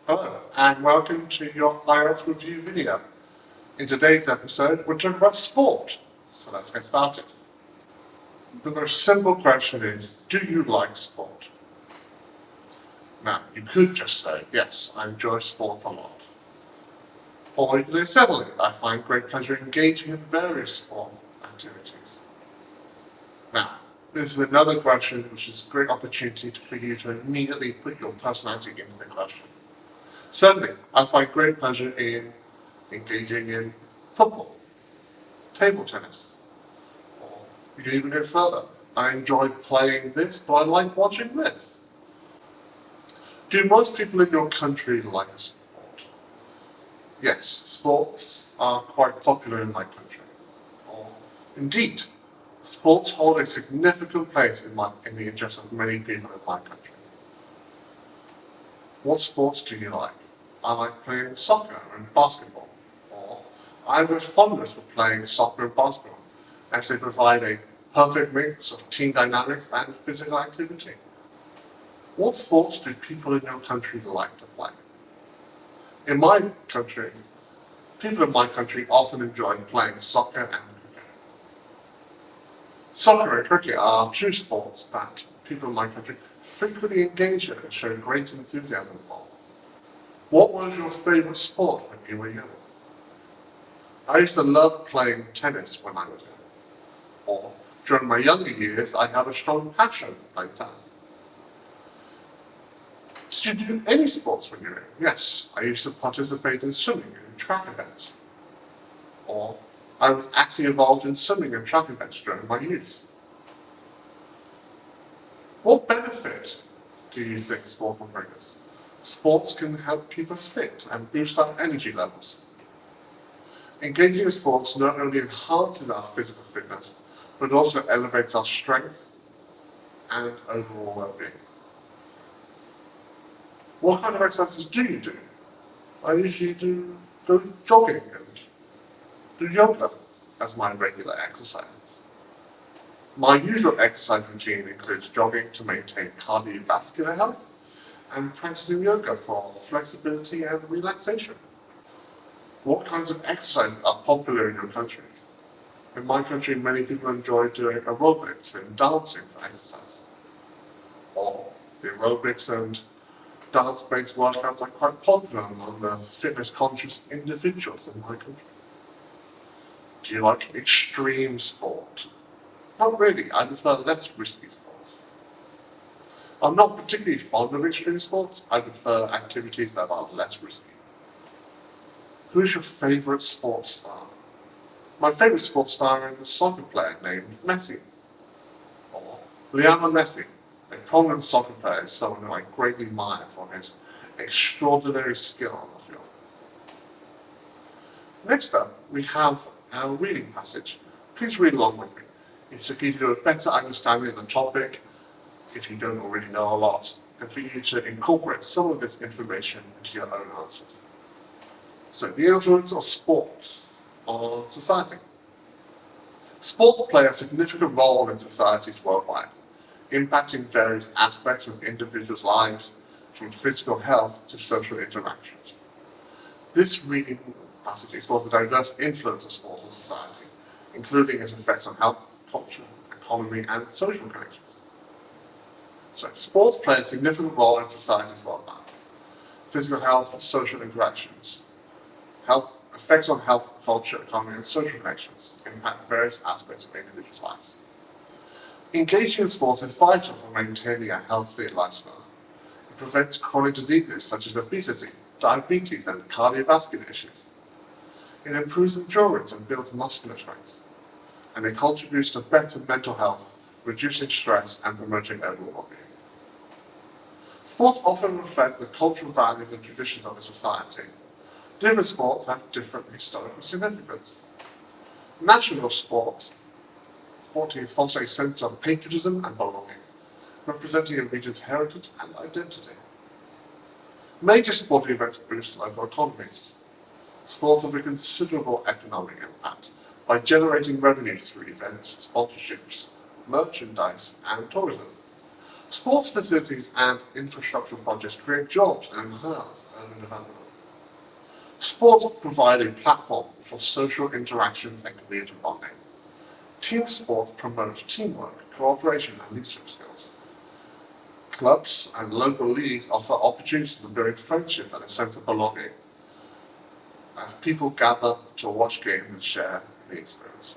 Hello, and welcome to your IELTS review video. In today's episode, we're talking about sport. So let's get started. The most simple question is, do you like sport? Now, you could just say, yes, I enjoy sport a lot. Or you could say, similarly, I find great pleasure engaging in various sport activities. Now, this is another question which is a great opportunity for you to immediately put your personality into the question. Certainly, I find great pleasure in engaging in football, table tennis, or you can even go further. I enjoy playing this, but I like watching this. Do most people in your country like sport? Yes, sports are quite popular in my country. Or, indeed, sports hold a significant place in the interest of many people in my country. What sports do you like? I like playing soccer and basketball. Or I have a fondness for playing soccer and basketball, as they provide a perfect mix of team dynamics and physical activity. What sports do people in your country like to play? In my country, people in my country often enjoy playing soccer and cricket. Soccer and cricket are two sports that people in my country frequently engage in and show great enthusiasm for. What was your favourite sport when you were young? I used to love playing tennis when I was young. Or during my younger years, I had a strong passion for playing tennis. Did you do any sports when you were young? Yes, I used to participate in swimming and track events. Or I was actively involved in swimming and track events during my youth. What benefit do you think sport will bring us? Sports can help keep us fit and boost our energy levels. Engaging in sports not only enhances our physical fitness, but also elevates our strength and overall well-being. What kind of exercises do you do? I usually go jogging and do yoga as my regular exercises. My usual exercise routine includes jogging to maintain cardiovascular health and practicing yoga for flexibility and relaxation. What kinds of exercises are popular in your country? In my country, many people enjoy doing aerobics and dancing for exercise. Or the aerobics and dance-based workouts are quite popular among the fitness-conscious individuals in my country. Do you like extreme sport? Not really, I prefer less risky sports. I'm not particularly fond of extreme sports, I prefer activities that are less risky. Who's your favourite sports star? My favourite sports star is a soccer player named Messi. Or Lionel Messi, a prominent soccer player, is someone who I greatly admire for his extraordinary skill on the field. Next up, we have our reading passage. Please read along with me. It's to give you a better understanding of the topic, if you don't already know a lot, and for you to incorporate some of this information into your own answers. So, the influence of sport on society. Sports play a significant role in societies worldwide, impacting various aspects of individuals' lives, from physical health to social interactions. This reading passage explores the diverse influence of sports on society, including its effects on health, culture, economy, and social connections. So, sports play a significant role in societies worldwide. Physical health and social interactions. Health effects on health, culture, economy, and social connections impact various aspects of individuals' lives. Engaging in sports is vital for maintaining a healthy lifestyle. It prevents chronic diseases such as obesity, diabetes, and cardiovascular issues. It improves endurance and builds muscular strength. And it contributes to better mental health, reducing stress and promoting overall well-being. Sports often reflect the cultural values and traditions of a society. Different sports have different historical significance. National sport teams foster a sense of patriotism and belonging, representing a region's heritage and identity. Major sporting events boost local economies. Sports have a considerable economic impact by generating revenue through events, sponsorships, merchandise, and tourism. Sports facilities and infrastructure projects create jobs and enhance urban development. Sports provide a platform for social interactions and community bonding. Team sports promote teamwork, cooperation, and leadership skills. Clubs and local leagues offer opportunities to build friendship and a sense of belonging as people gather to watch games and share the experience.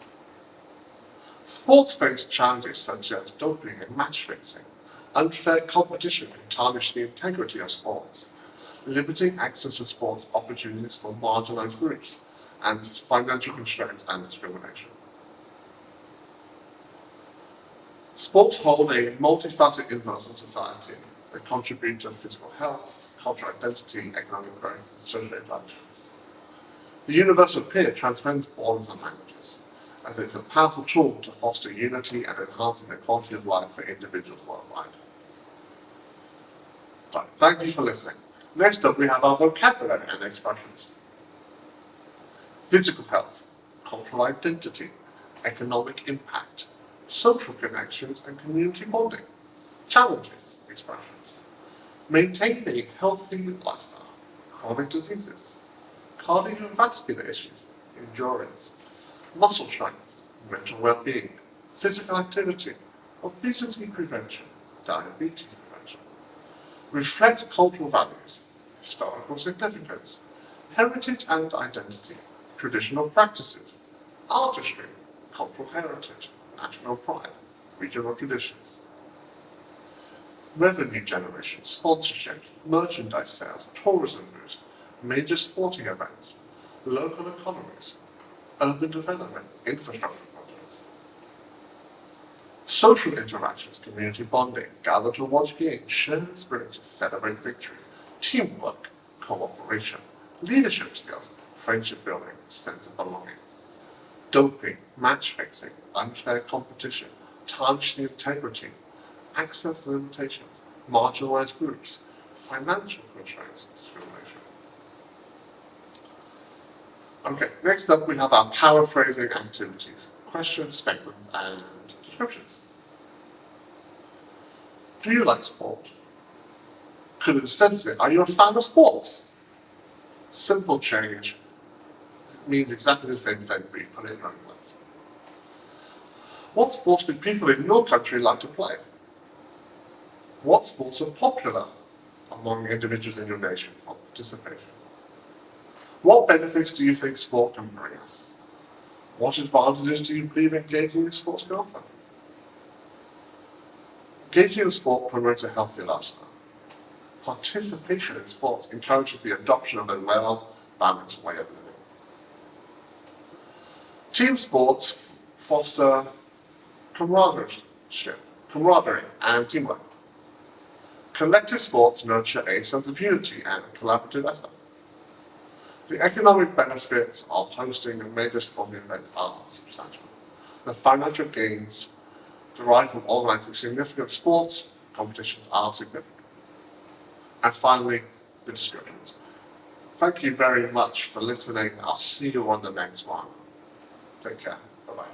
Sports face challenges such as doping and match fixing. Unfair competition can tarnish the integrity of sports, limiting access to sports opportunities for marginalized groups, and financial constraints and discrimination. Sports hold a multifaceted influence on society. They contribute to physical health, cultural identity, economic growth, and social interactions. The universal peer transcends borders and languages, as it is a powerful tool to foster unity and enhancing the quality of life for individuals worldwide. Right, thank you for listening. Next up, we have our vocabulary and expressions. Physical health, cultural identity, economic impact, social connections and community bonding, challenges, expressions, maintaining a healthy lifestyle, chronic diseases, cardiovascular issues, endurance, muscle strength, mental well-being, physical activity, obesity prevention, diabetes prevention, reflect cultural values, historical significance, heritage and identity, traditional practices, artistry, cultural heritage, national pride, regional traditions. Revenue generation, sponsorship, merchandise sales, tourism boost, major sporting events, local economies, urban development, infrastructure projects. Social interactions, community bonding, gather to watch games, share experiences, celebrate victories, teamwork, cooperation, leadership skills, friendship building, sense of belonging. Doping, match fixing, unfair competition, tarnish the integrity, access limitations, marginalized groups, financial constraints, discrimination. Okay, next up we have our paraphrasing activities, questions, statements, and descriptions. Do you like sport? Could instead say, are you a fan of sports? Simple change. It means exactly the same thing, but you put it in your own words. What sports do people in your country like to play? What sports are popular among individuals in your nation for participation? What benefits do you think sport can bring us? What advantages do you believe engaging in sports can offer? Engaging in sport promotes a healthy lifestyle. Participation in sports encourages the adoption of a well-balanced way of living. Team sports foster camaraderie and teamwork. Collective sports nurture a sense of unity and collaborative effort. The economic benefits of hosting major sporting events are substantial. The financial gains derived from organizing significant sports competitions are significant. And finally, the descriptions. Thank you very much for listening. I'll see you on the next one. Take care. Bye-bye.